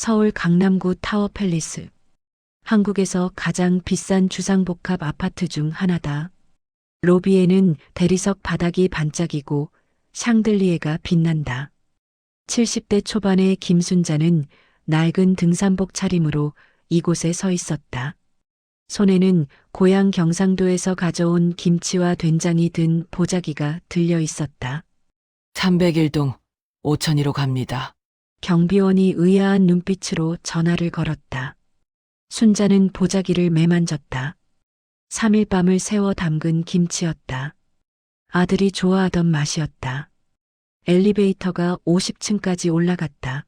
서울 강남구 타워팰리스. 한국에서 가장 비싼 주상복합 아파트 중 하나다. 로비에는 대리석 바닥이 반짝이고 샹들리에가 빛난다. 70대 초반의 김순자는 낡은 등산복 차림으로 이곳에 서 있었다. 손에는 고향 경상도에서 가져온 김치와 된장이 든 보자기가 들려 있었다. 301동 5002로 갑니다. 경비원이 의아한 눈빛으로 전화를 걸었다. 순자는 보자기를 매만졌다. 3일 밤을 새워 담근 김치였다. 아들이 좋아하던 맛이었다. 엘리베이터가 50층까지 올라갔다.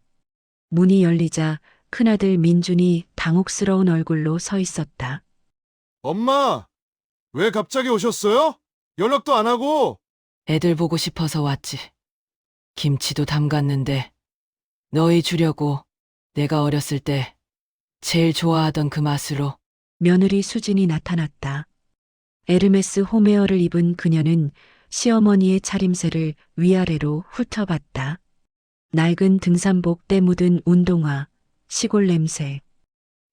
문이 열리자 큰아들 민준이 당혹스러운 얼굴로 서 있었다. 엄마, 왜 갑자기 오셨어요? 연락도 안 하고. 애들 보고 싶어서 왔지. 김치도 담갔는데 너희 주려고 내가 어렸을 때 제일 좋아하던 그 맛으로. 며느리 수진이 나타났다. 에르메스 홈웨어를 입은 그녀는 시어머니의 차림새를 위아래로 훑어봤다. 낡은 등산복 때 묻은 운동화, 시골 냄새.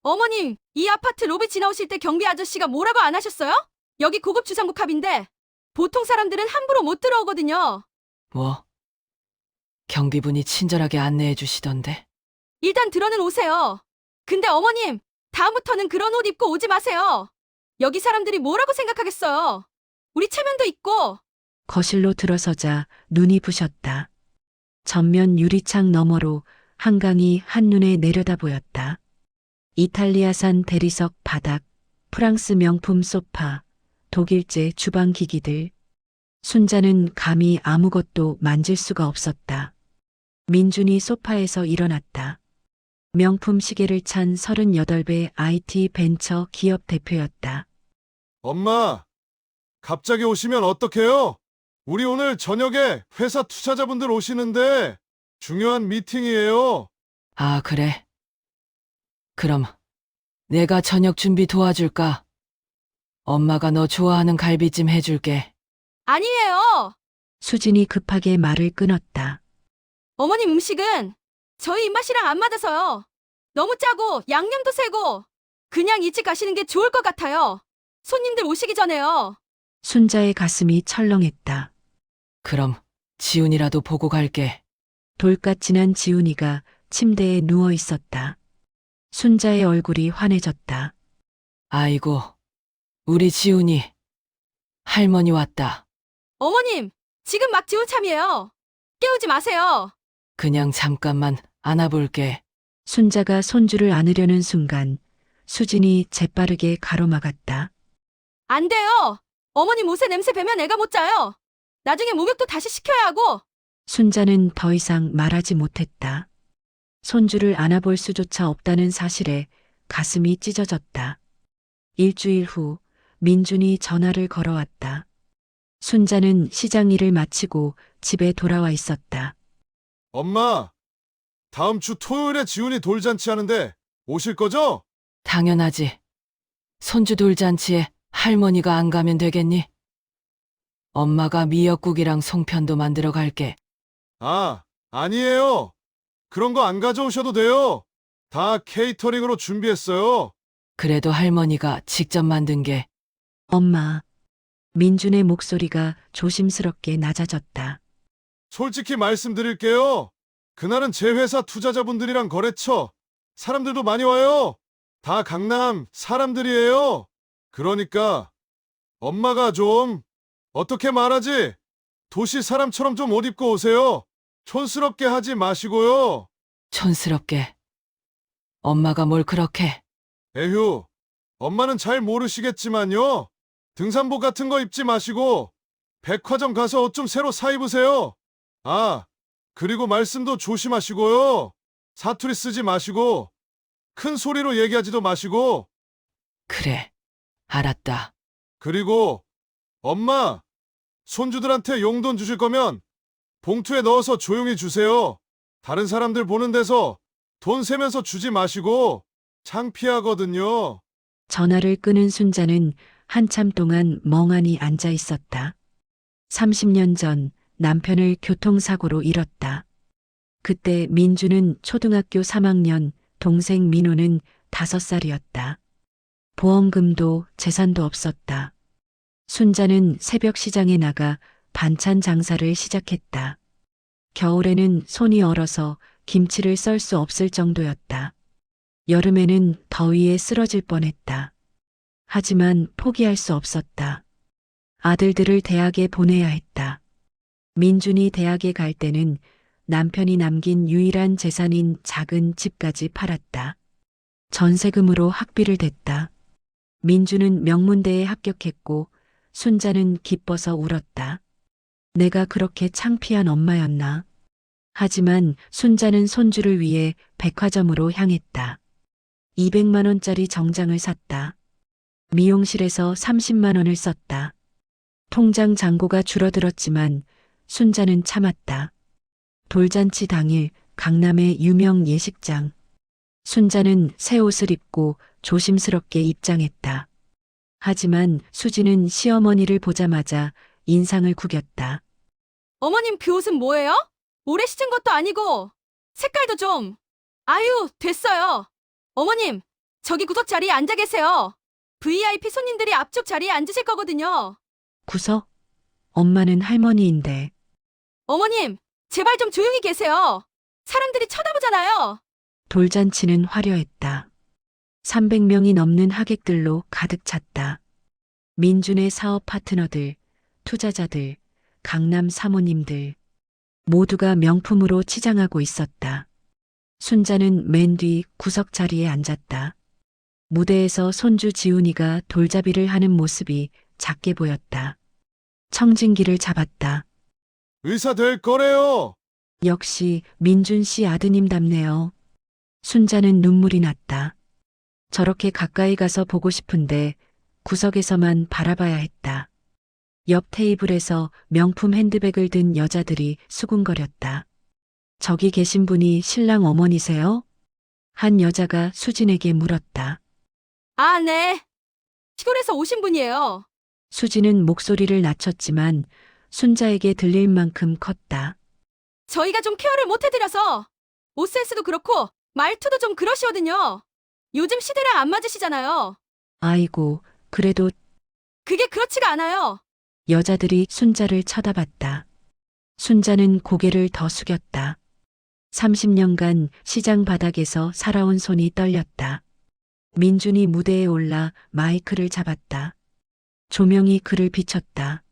어머님, 이 아파트 로비 지나오실 때 경비 아저씨가 뭐라고 안 하셨어요? 여기 고급 주상복합인데 보통 사람들은 함부로 못 들어오거든요. 뭐? 경비분이 친절하게 안내해 주시던데. 일단 들어는 오세요. 근데 어머님, 다음부터는 그런 옷 입고 오지 마세요. 여기 사람들이 뭐라고 생각하겠어요. 우리 체면도 있고. 거실로 들어서자 눈이 부셨다. 전면 유리창 너머로 한강이 한눈에 내려다 보였다. 이탈리아산 대리석 바닥, 프랑스 명품 소파, 독일제 주방 기기들. 순자는 감히 아무것도 만질 수가 없었다. 민준이 소파에서 일어났다. 명품 시계를 찬 38배 IT 벤처 기업 대표였다. 엄마, 갑자기 오시면 어떡해요? 우리 오늘 저녁에 회사 투자자분들 오시는데 중요한 미팅이에요. 아, 그래? 그럼 내가 저녁 준비 도와줄까? 엄마가 너 좋아하는 갈비찜 해줄게. 아니에요. 수진이 급하게 말을 끊었다. 어머님 음식은 저희 입맛이랑 안 맞아서요. 너무 짜고 양념도 세고 그냥 이 집 가시는 게 좋을 것 같아요. 손님들 오시기 전에요. 순자의 가슴이 철렁했다. 그럼 지훈이라도 보고 갈게. 돌까친한 지훈이가 침대에 누워 있었다. 순자의 얼굴이 환해졌다. 아이고, 우리 지훈이. 할머니 왔다. 어머님, 지금 막 지울 참이에요. 깨우지 마세요. 그냥 잠깐만 안아볼게. 순자가 손주를 안으려는 순간 수진이 재빠르게 가로막았다. 안 돼요. 어머님 옷에 냄새 배면 애가 못 자요. 나중에 목욕도 다시 시켜야 하고. 순자는 더 이상 말하지 못했다. 손주를 안아볼 수조차 없다는 사실에 가슴이 찢어졌다. 일주일 후 민준이 전화를 걸어왔다. 순자는 시장 일을 마치고 집에 돌아와 있었다. 엄마, 다음 주 토요일에 지훈이 돌잔치 하는데 오실 거죠? 당연하지. 손주 돌잔치에 할머니가 안 가면 되겠니? 엄마가 미역국이랑 송편도 만들어 갈게. 아, 아니에요. 그런 거 안 가져오셔도 돼요. 다 케이터링으로 준비했어요. 그래도 할머니가 직접 만든 게. 엄마. 민준의 목소리가 조심스럽게 낮아졌다. 솔직히 말씀드릴게요. 그날은 제 회사 투자자분들이랑 거래처 사람들도 많이 와요. 다 강남 사람들이에요. 그러니까 엄마가 좀 어떻게 말하지? 도시 사람처럼 좀 옷 입고 오세요. 촌스럽게 하지 마시고요. 촌스럽게. 엄마가 뭘 그렇게. 에휴, 엄마는 잘 모르시겠지만요. 등산복 같은 거 입지 마시고 백화점 가서 옷 좀 새로 사 입으세요. 아, 그리고 말씀도 조심하시고요. 사투리 쓰지 마시고 큰 소리로 얘기하지도 마시고. 그래. 알았다. 그리고 엄마, 손주들한테 용돈 주실 거면 봉투에 넣어서 조용히 주세요. 다른 사람들 보는 데서 돈 세면서 주지 마시고 창피하거든요. 전화를 끊은 순자는 한참 동안 멍하니 앉아 있었다. 30년 전 남편을 교통사고로 잃었다. 그때 민주는 초등학교 3학년 동생 민호는 5살이었다. 보험금도 재산도 없었다. 순자는 새벽 시장에 나가 반찬 장사를 시작했다. 겨울에는 손이 얼어서 김치를 썰 수 없을 정도였다. 여름에는 더위에 쓰러질 뻔했다. 하지만 포기할 수 없었다. 아들들을 대학에 보내야 했다. 민준이 대학에 갈 때는 남편이 남긴 유일한 재산인 작은 집까지 팔았다. 전세금으로 학비를 댔다. 민주는 명문대에 합격했고 순자는 기뻐서 울었다. 내가 그렇게 창피한 엄마였나? 하지만 순자는 손주를 위해 백화점으로 향했다. 200만 원짜리 정장을 샀다. 미용실에서 30만 원을 썼다. 통장 잔고가 줄어들었지만 순자는 참았다. 돌잔치 당일 강남의 유명 예식장. 순자는 새 옷을 입고 조심스럽게 입장했다. 하지만 수지는 시어머니를 보자마자 인상을 구겼다. 어머님 그 옷은 뭐예요? 오래 시즌 것도 아니고 색깔도 좀. 아유, 됐어요. 어머님, 저기 구석 자리에 앉아 계세요. VIP 손님들이 앞쪽 자리에 앉으실 거거든요. 구석? 엄마는 할머니인데. 어머님, 제발 좀 조용히 계세요. 사람들이 쳐다보잖아요. 돌잔치는 화려했다. 300명이 넘는 하객들로 가득 찼다. 민준의 사업 파트너들, 투자자들, 강남 사모님들 모두가 명품으로 치장하고 있었다. 순자는 맨 뒤 구석 자리에 앉았다. 무대에서 손주 지훈이가 돌잡이를 하는 모습이 작게 보였다. 청진기를 잡았다. 의사 될 거래요. 역시 민준 씨 아드님답네요. 순자는 눈물이 났다. 저렇게 가까이 가서 보고 싶은데 구석에서만 바라봐야 했다. 옆 테이블에서 명품 핸드백을 든 여자들이 수군거렸다. 저기 계신 분이 신랑 어머니세요? 한 여자가 수진에게 물었다. 아, 네. 시골에서 오신 분이에요. 수진은 목소리를 낮췄지만 순자에게 들릴 만큼 컸다. 저희가 좀 케어를 못 해드려서 옷 센스도 그렇고 말투도 좀 그러시거든요. 요즘 시대랑 안 맞으시잖아요. 아이고, 그래도 그게 그렇지가 않아요. 여자들이 순자를 쳐다봤다. 순자는 고개를 더 숙였다. 30년간 시장 바닥에서 살아온 손이 떨렸다. 민준이 무대에 올라 마이크를 잡았다. 조명이 그를 비췄다.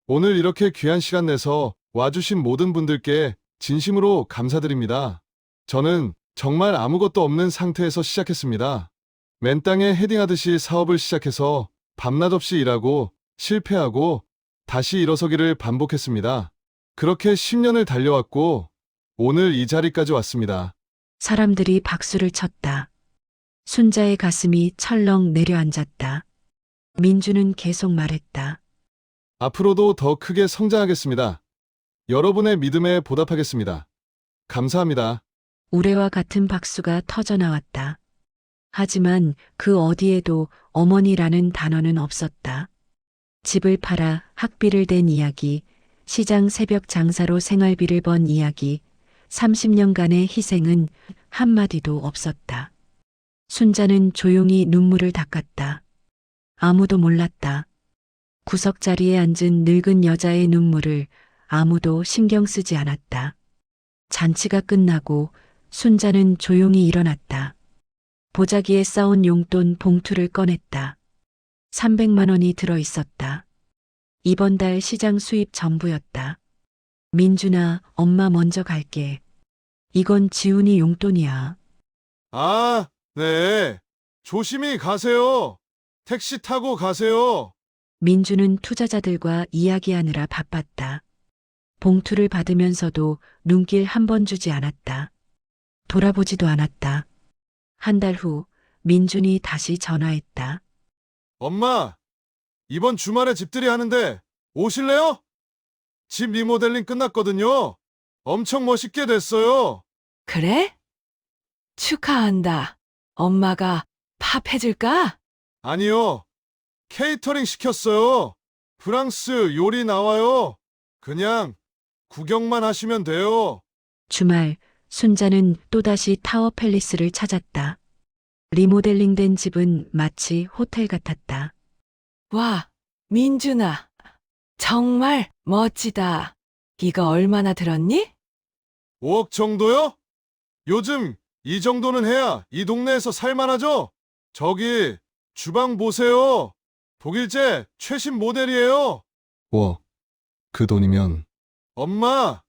오늘 이렇게 귀한 시간 내서 와주신 모든 분들께 진심으로 감사드립니다. 저는 정말 아무것도 없는 상태에서 시작했습니다. 맨 땅에 헤딩하듯이 사업을 시작해서 밤낮 없이 일하고 실패하고 다시 일어서기를 반복했습니다. 그렇게 10년을 달려왔고 오늘 이 자리까지 왔습니다. 사람들이 박수를 쳤다. 순자의 가슴이 철렁 내려앉았다. 민주는 계속 말했다. 앞으로도 더 크게 성장하겠습니다. 여러분의 믿음에 보답하겠습니다. 감사합니다. 우레와 같은 박수가 터져 나왔다. 하지만 그 어디에도 어머니라는 단어는 없었다. 집을 팔아 학비를 댄 이야기, 시장 새벽 장사로 생활비를 번 이야기, 30년간의 희생은 한마디도 없었다. 순자는 조용히 눈물을 닦았다. 아무도 몰랐다. 구석 자리에 앉은 늙은 여자의 눈물을 아무도 신경 쓰지 않았다. 잔치가 끝나고 순자는 조용히 일어났다. 보자기에 쌓은 용돈 봉투를 꺼냈다. 300만 원이 들어 있었다. 이번 달 시장 수입 전부였다. 민준아, 엄마 먼저 갈게. 이건 지훈이 용돈이야. 아, 네. 조심히 가세요. 택시 타고 가세요. 민준은 투자자들과 이야기하느라 바빴다. 봉투를 받으면서도 눈길 한 번 주지 않았다. 돌아보지도 않았다. 한 달 후 민준이 다시 전화했다. 엄마, 이번 주말에 집들이 하는데 오실래요? 집 리모델링 끝났거든요. 엄청 멋있게 됐어요. 그래? 축하한다. 엄마가 팝 해줄까? 아니요. 케이터링 시켰어요. 프랑스 요리 나와요. 그냥 구경만 하시면 돼요. 주말 순자는 또다시 타워 팰리스를 찾았다. 리모델링된 집은 마치 호텔 같았다. 와, 민준아. 정말 멋지다. 이거 얼마나 들었니? 5억 정도요? 요즘 이 정도는 해야 이 동네에서 살만하죠? 저기 주방 보세요. 독일제 최신 모델이에요. 그 돈이면 엄마,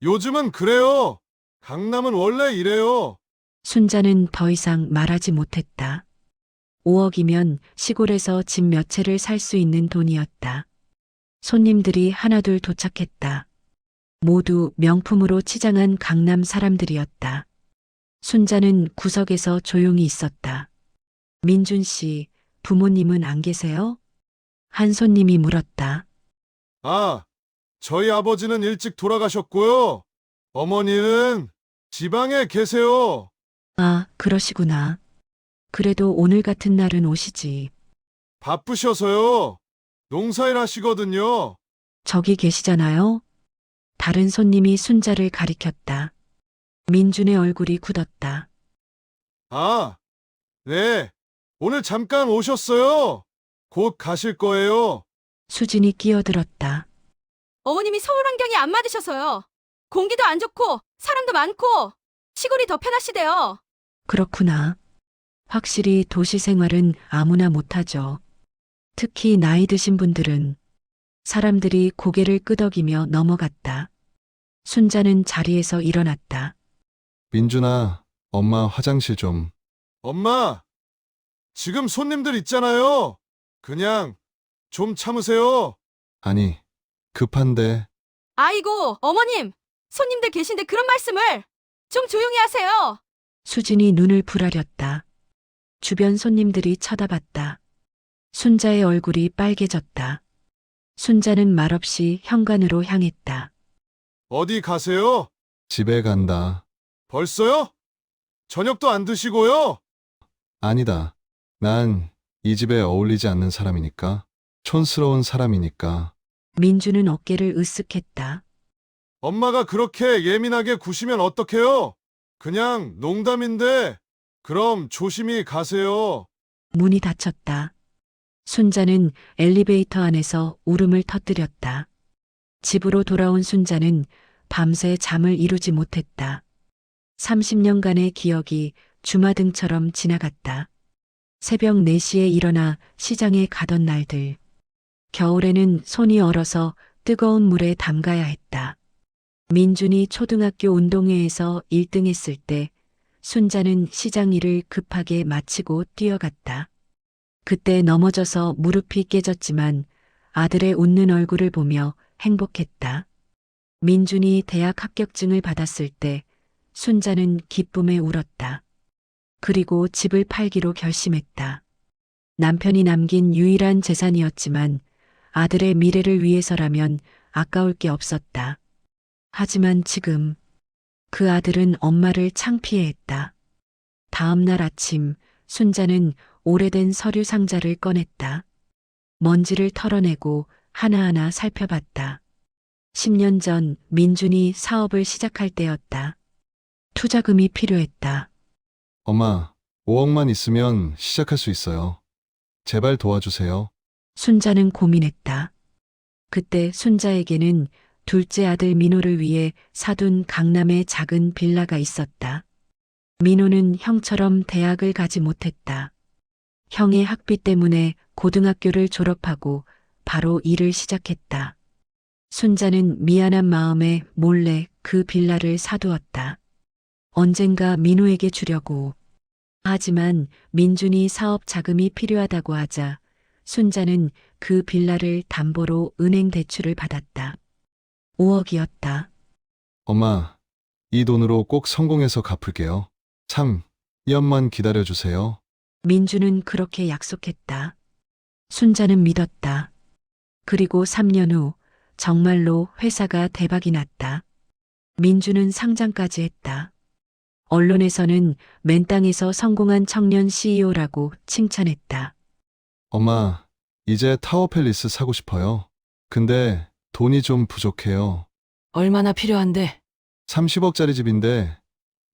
요즘은 그래요. 강남은 원래 이래요. 순자는 더 이상 말하지 못했다. 5억이면 시골에서 집 몇 채를 살 수 있는 돈이었다. 손님들이 하나둘 도착했다. 모두 명품으로 치장한 강남 사람들이었다. 순자는 구석에서 조용히 있었다. 민준 씨, 부모님은 안 계세요? 한 손님이 물었다. 아, 저희 아버지는 일찍 돌아가셨고요. 어머니는 지방에 계세요. 아, 그러시구나. 그래도 오늘 같은 날은 오시지. 바쁘셔서요. 농사일 하시거든요. 저기 계시잖아요. 다른 손님이 순자를 가리켰다. 민준의 얼굴이 굳었다. 아, 네. 오늘 잠깐 오셨어요. 곧 가실 거예요. 수진이 끼어들었다. 어머님이 서울 환경이 안 맞으셔서요. 공기도 안 좋고 사람도 많고 시골이 더 편하시대요. 그렇구나. 확실히 도시 생활은 아무나 못하죠. 특히 나이 드신 분들은. 사람들이 고개를 끄덕이며 넘어갔다. 순자는 자리에서 일어났다. 민준아, 엄마 화장실 좀. 엄마, 지금 손님들 있잖아요. 그냥 좀 참으세요. 아니, 급한데. 아이고, 어머님. 손님들 계신데 그런 말씀을 좀 조용히 하세요. 수진이 눈을 부라렸다. 주변 손님들이 쳐다봤다. 순자의 얼굴이 빨개졌다. 순자는 말없이 현관으로 향했다. 어디 가세요? 집에 간다. 벌써요? 저녁도 안 드시고요? 아니다. 난 이 집에 어울리지 않는 사람이니까. 촌스러운 사람이니까. 민주는 어깨를 으쓱했다. 엄마가 그렇게 예민하게 구시면 어떡해요? 그냥 농담인데, 그럼 조심히 가세요. 문이 닫혔다. 순자는 엘리베이터 안에서 울음을 터뜨렸다. 집으로 돌아온 순자는 밤새 잠을 이루지 못했다. 30년간의 기억이 주마등처럼 지나갔다. 새벽 4시에 일어나 시장에 가던 날들. 겨울에는 손이 얼어서 뜨거운 물에 담가야 했다. 민준이 초등학교 운동회에서 1등 했을 때 순자는 시장 일을 급하게 마치고 뛰어갔다. 그때 넘어져서 무릎이 깨졌지만 아들의 웃는 얼굴을 보며 행복했다. 민준이 대학 합격증을 받았을 때 순자는 기쁨에 울었다. 그리고 집을 팔기로 결심했다. 남편이 남긴 유일한 재산이었지만 아들의 미래를 위해서라면 아까울 게 없었다. 하지만 지금 그 아들은 엄마를 창피해했다. 다음 날 아침 순자는 오래된 서류 상자를 꺼냈다. 먼지를 털어내고 하나하나 살펴봤다. 10년 전 민준이 사업을 시작할 때였다. 투자금이 필요했다. 엄마, 5억만 있으면 시작할 수 있어요. 제발 도와주세요. 순자는 고민했다. 그때 순자에게는 둘째 아들 민호를 위해 사둔 강남의 작은 빌라가 있었다. 민호는 형처럼 대학을 가지 못했다. 형의 학비 때문에 고등학교를 졸업하고 바로 일을 시작했다. 순자는 미안한 마음에 몰래 그 빌라를 사두었다. 언젠가 민호에게 주려고. 하지만 민준이 사업 자금이 필요하다고 하자 순자는 그 빌라를 담보로 은행 대출을 받았다. 5억이었다. 엄마, 이 돈으로 꼭 성공해서 갚을게요. 2년만 기다려주세요. 민주는 그렇게 약속했다. 순자는 믿었다. 그리고 3년 후 정말로 회사가 대박이 났다. 민주는 상장까지 했다. 언론에서는 맨땅에서 성공한 청년 CEO라고 칭찬했다. 엄마, 이제 타워 팰리스 사고 싶어요. 근데 돈이 좀 부족해요. 얼마나 필요한데? 30억짜리 집인데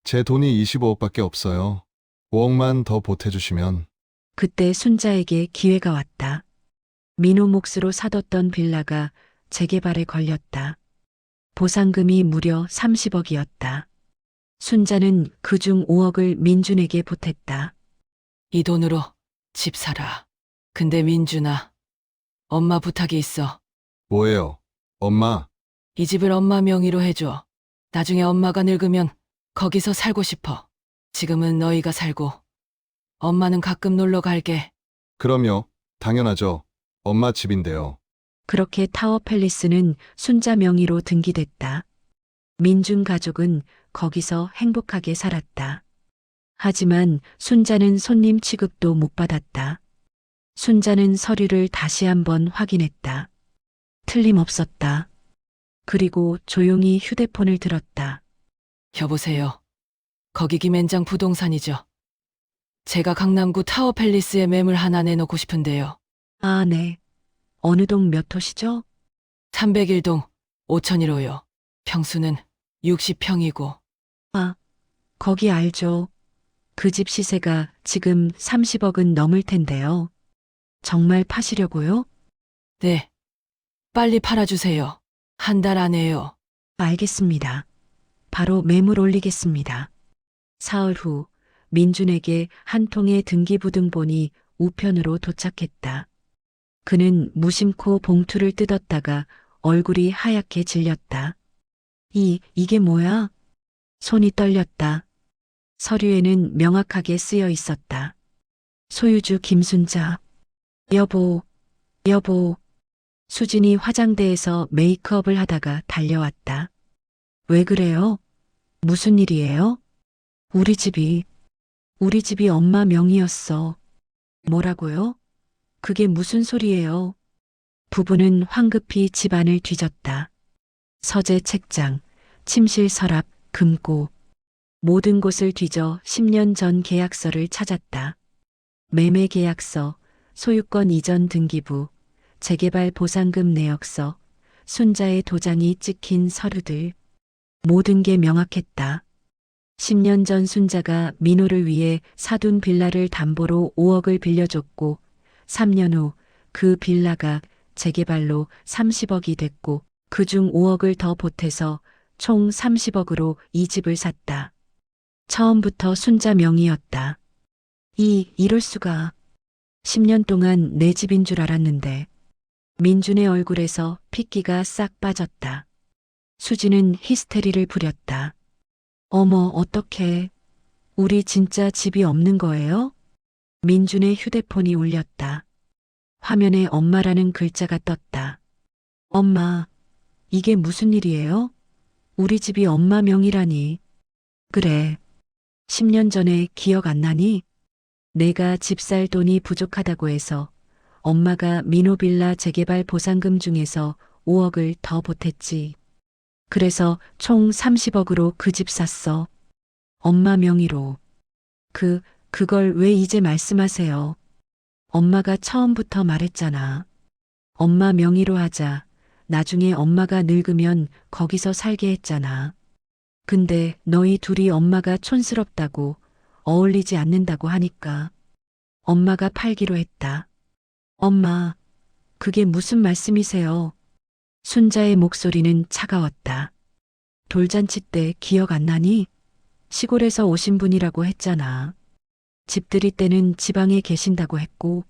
제 돈이 25억밖에 없어요. 5억만 더 보태주시면. 그때 순자에게 기회가 왔다. 민호 몫으로 사뒀던 빌라가 재개발에 걸렸다. 보상금이 무려 30억이었다. 순자는 그중 5억을 민준에게 보탰다. 이 돈으로 집 사라. 근데 민준아, 엄마 부탁이 있어. 뭐예요? 엄마, 이 집을 엄마 명의로 해줘. 나중에 엄마가 늙으면 거기서 살고 싶어. 지금은 너희가 살고, 엄마는 가끔 놀러 갈게. 그럼요. 당연하죠. 엄마 집인데요. 그렇게 타워팰리스는 순자 명의로 등기됐다. 민준 가족은 거기서 행복하게 살았다. 하지만 순자는 손님 취급도 못 받았다. 순자는 서류를 다시 한번 확인했다. 틀림없었다. 그리고 조용히 휴대폰을 들었다. 여보세요. 거기 김앤장 부동산이죠. 제가 강남구 타워팰리스에 매물 하나 내놓고 싶은데요. 아, 네. 어느 동 몇 호시죠? 301동 5001호요. 평수는 60평이고. 아, 거기 알죠. 그 집 시세가 지금 30억은 넘을 텐데요. 정말 파시려고요? 네. 빨리 팔아주세요. 한 달 안에요. 알겠습니다. 바로 매물 올리겠습니다. 사흘 후 민준에게 한 통의 등기부등본이 우편으로 도착했다. 그는 무심코 봉투를 뜯었다가 얼굴이 하얗게 질렸다. 이게 뭐야? 손이 떨렸다. 서류에는 명확하게 쓰여 있었다. 소유주 김순자. 여보. 수진이 화장대에서 메이크업을 하다가 달려왔다. 왜 그래요? 무슨 일이에요? 우리 집이 엄마 명의였어. 뭐라고요? 그게 무슨 소리예요? 부부는 황급히 집안을 뒤졌다. 서재 책장, 침실 서랍, 금고. 모든 곳을 뒤져 10년 전 계약서를 찾았다. 매매 계약서, 소유권 이전 등기부, 재개발 보상금 내역서, 순자의 도장이 찍힌 서류들. 모든 게 명확했다. 10년 전 순자가 민호를 위해 사둔 빌라를 담보로 5억을 빌려줬고 3년 후 그 빌라가 재개발로 30억이 됐고 그중 5억을 더 보태서 총 30억으로 이 집을 샀다. 처음부터 순자 명의였다. 이럴 수가. 10년 동안 내 집인 줄 알았는데. 민준의 얼굴에서 핏기가 싹 빠졌다. 수지는 히스테리를 부렸다. 어머, 어떡해. 우리 진짜 집이 없는 거예요? 민준의 휴대폰이 울렸다. 화면에 엄마라는 글자가 떴다. 엄마, 이게 무슨 일이에요? 우리 집이 엄마 명의라니. 그래. 10년 전에 기억 안 나니? 내가 집 살 돈이 부족하다고 해서 엄마가 민호빌라 재개발 보상금 중에서 5억을 더 보탰지. 그래서 총 30억으로 그 집 샀어. 엄마 명의로. 그걸 왜 이제 말씀하세요? 엄마가 처음부터 말했잖아. 엄마 명의로 하자. 나중에 엄마가 늙으면 거기서 살게 했잖아. 근데 너희 둘이 엄마가 촌스럽다고 어울리지 않는다고 하니까 엄마가 팔기로 했다. 엄마, 그게 무슨 말씀이세요? 순자의 목소리는 차가웠다. 돌잔치 때 기억 안 나니? 시골에서 오신 분이라고 했잖아. 집들이 때는 지방에 계신다고 했고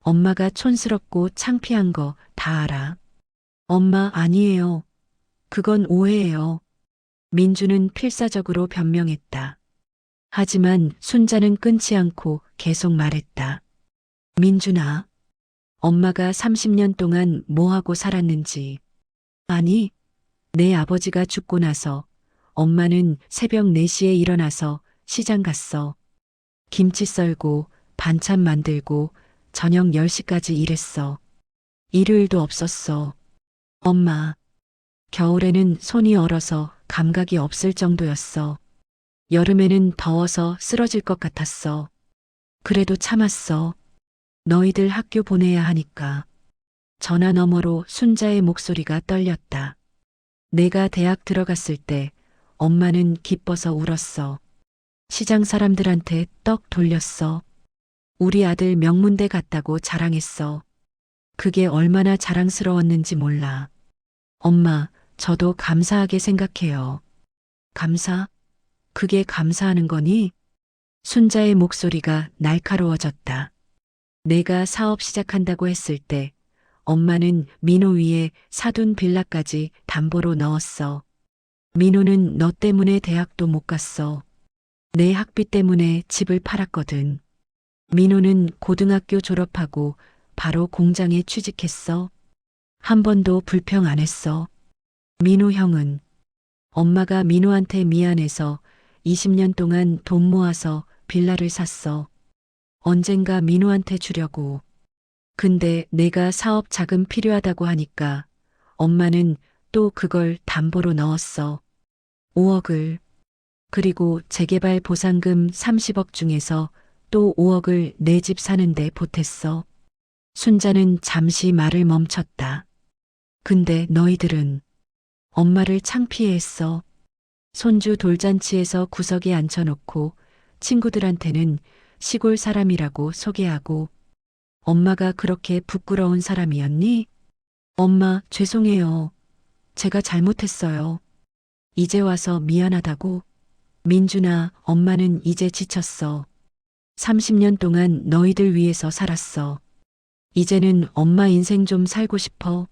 엄마가 촌스럽고 창피한 거 다 알아. 엄마 아니에요. 그건 오해예요. 민주는 필사적으로 변명했다. 하지만 순자는 끊지 않고 계속 말했다. 민준아, 엄마가 30년 동안 뭐하고 살았는지. 아니, 내 아버지가 죽고 나서 엄마는 새벽 4시에 일어나서 시장 갔어. 김치 썰고 반찬 만들고 저녁 10시까지 일했어. 일요일도 없었어. 엄마, 겨울에는 손이 얼어서 감각이 없을 정도였어. 여름에는 더워서 쓰러질 것 같았어. 그래도 참았어. 너희들 학교 보내야 하니까. 전화 너머로 순자의 목소리가 떨렸다. 내가 대학 들어갔을 때 엄마는 기뻐서 울었어. 시장 사람들한테 떡 돌렸어. 우리 아들 명문대 갔다고 자랑했어. 그게 얼마나 자랑스러웠는지 몰라. 엄마, 저도 감사하게 생각해요. 감사? 그게 감사하는 거니? 순자의 목소리가 날카로워졌다. 내가 사업 시작한다고 했을 때 엄마는 민호 위에 사둔 빌라까지 담보로 넣었어. 민호는 너 때문에 대학도 못 갔어. 내 학비 때문에 집을 팔았거든. 민호는 고등학교 졸업하고 바로 공장에 취직했어. 한 번도 불평 안 했어. 민호 형은 엄마가 민호한테 미안해서 20년 동안 돈 모아서 빌라를 샀어. 언젠가 민호한테 주려고. 근데 내가 사업 자금 필요하다고 하니까 엄마는 또 그걸 담보로 넣었어. 5억을. 그리고 재개발 보상금 30억 중에서 또 5억을 내 집 사는데 보탰어. 순자는 잠시 말을 멈췄다. 근데 너희들은 엄마를 창피해했어. 손주 돌잔치에서 구석에 앉혀놓고 친구들한테는 시골 사람이라고 소개하고 엄마가 그렇게 부끄러운 사람이었니? 엄마, 죄송해요. 제가 잘못했어요. 이제 와서 미안하다고. 민준아, 엄마는 이제 지쳤어. 30년 동안 너희들 위해서 살았어. 이제는 엄마 인생 좀 살고 싶어.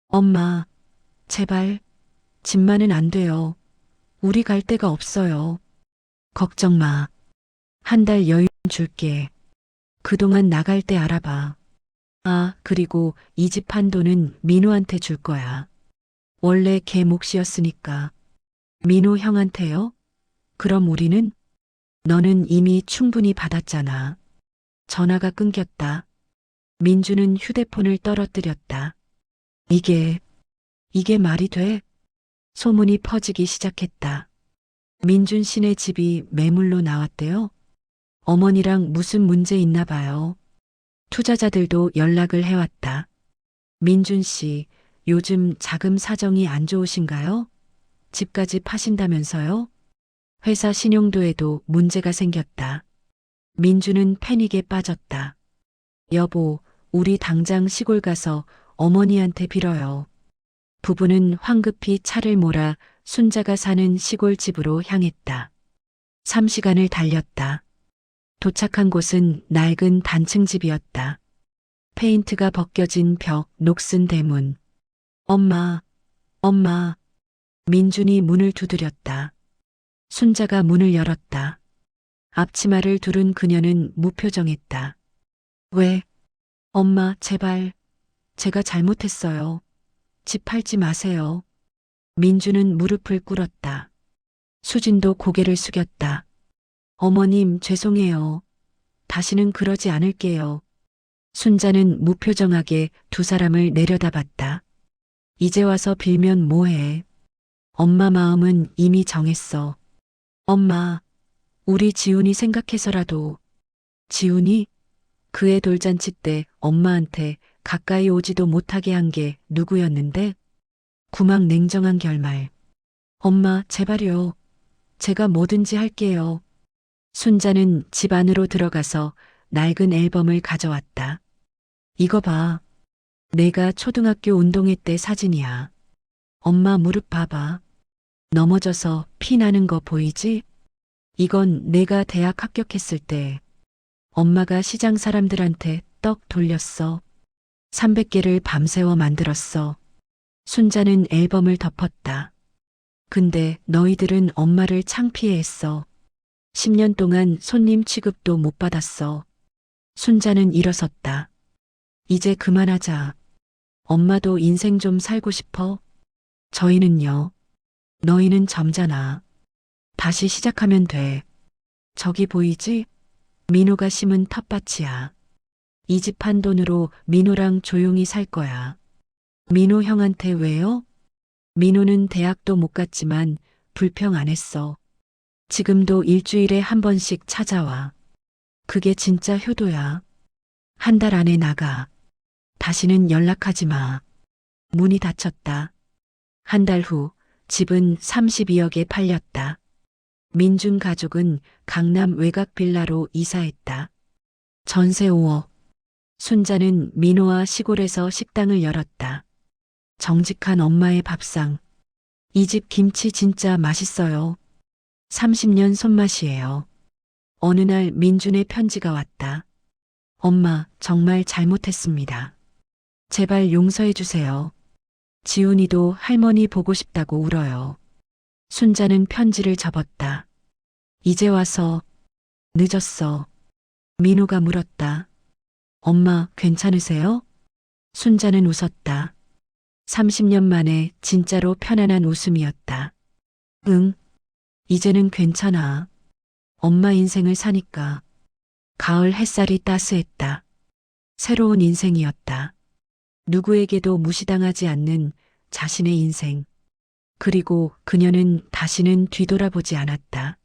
엄마, 제발, 집만은 안 돼요. 우리 갈 데가 없어요. 걱정 마. 한 달 여유 줄게. 그동안 나갈 때 알아봐. 아, 그리고 이 집 한 돈은 민호한테 줄 거야. 원래 걔 몫이었으니까. 민호 형한테요? 그럼 우리는? 너는 이미 충분히 받았잖아. 전화가 끊겼다. 민주는 휴대폰을 떨어뜨렸다. 이게 말이 돼? 소문이 퍼지기 시작했다. 민준 씨네 집이 매물로 나왔대요. 어머니랑 무슨 문제 있나 봐요. 투자자들도 연락을 해왔다. 민준 씨, 요즘 자금 사정이 안 좋으신가요? 집까지 파신다면서요? 회사 신용도에도 문제가 생겼다. 민주는 패닉에 빠졌다. 여보, 우리 당장 시골 가서 어머니한테 빌어요. 부부는 황급히 차를 몰아 순자가 사는 시골 집으로 향했다. 3시간을 달렸다. 도착한 곳은 낡은 단층 집이었다. 페인트가 벗겨진 벽, 녹슨 대문. 엄마, 엄마. 민준이 문을 두드렸다. 순자가 문을 열었다. 앞치마를 두른 그녀는 무표정했다. 왜? 엄마, 제발. 제가 잘못했어요. 집 팔지 마세요. 민주는 무릎을 꿇었다. 수진도 고개를 숙였다. 어머님, 죄송해요. 다시는 그러지 않을게요. 순자는 무표정하게 두 사람을 내려다봤다. 이제 와서 빌면 뭐해. 엄마 마음은 이미 정했어. 엄마, 우리 지훈이 생각해서라도. 지훈이? 그의 돌잔치 때 엄마한테 가까이 오지도 못하게 한 게 누구였는데? 구막 냉정한 결말. 엄마, 제발요. 제가 뭐든지 할게요. 순자는 집 안으로 들어가서 낡은 앨범을 가져왔다. 이거 봐. 내가 초등학교 운동회 때 사진이야. 엄마 무릎 봐봐. 넘어져서 피 나는 거 보이지? 이건 내가 대학 합격했을 때 엄마가 시장 사람들한테 떡 돌렸어. 300개를 밤새워 만들었어. 순자는 앨범을 덮었다. 근데 너희들은 엄마를 창피해했어. 10년 동안 손님 취급도 못 받았어. 순자는 일어섰다. 이제 그만하자. 엄마도 인생 좀 살고 싶어? 저희는요. 너희는 점잖아. 다시 시작하면 돼. 저기 보이지? 민호가 심은 텃밭이야. 이 집 한 돈으로 민호랑 조용히 살 거야. 민호 형한테 왜요? 민호는 대학도 못 갔지만 불평 안 했어. 지금도 일주일에 한 번씩 찾아와. 그게 진짜 효도야. 한 달 안에 나가. 다시는 연락하지 마. 문이 닫혔다. 한 달 후 집은 32억에 팔렸다. 민준 가족은 강남 외곽 빌라로 이사했다. 전세 5억. 순자는 민호와 시골에서 식당을 열었다. 정직한 엄마의 밥상. 이 집 김치 진짜 맛있어요. 30년 손맛이에요. 어느 날 민준의 편지가 왔다. 엄마, 정말 잘못했습니다. 제발 용서해 주세요. 지훈이도 할머니 보고 싶다고 울어요. 순자는 편지를 접었다. 이제 와서 늦었어. 민호가 물었다. 엄마, 괜찮으세요? 순자는 웃었다. 30년 만에 진짜로 편안한 웃음이었다. 응, 이제는 괜찮아. 엄마 인생을 사니까. 가을 햇살이 따스했다. 새로운 인생이었다. 누구에게도 무시당하지 않는 자신의 인생. 그리고 그녀는 다시는 뒤돌아보지 않았다.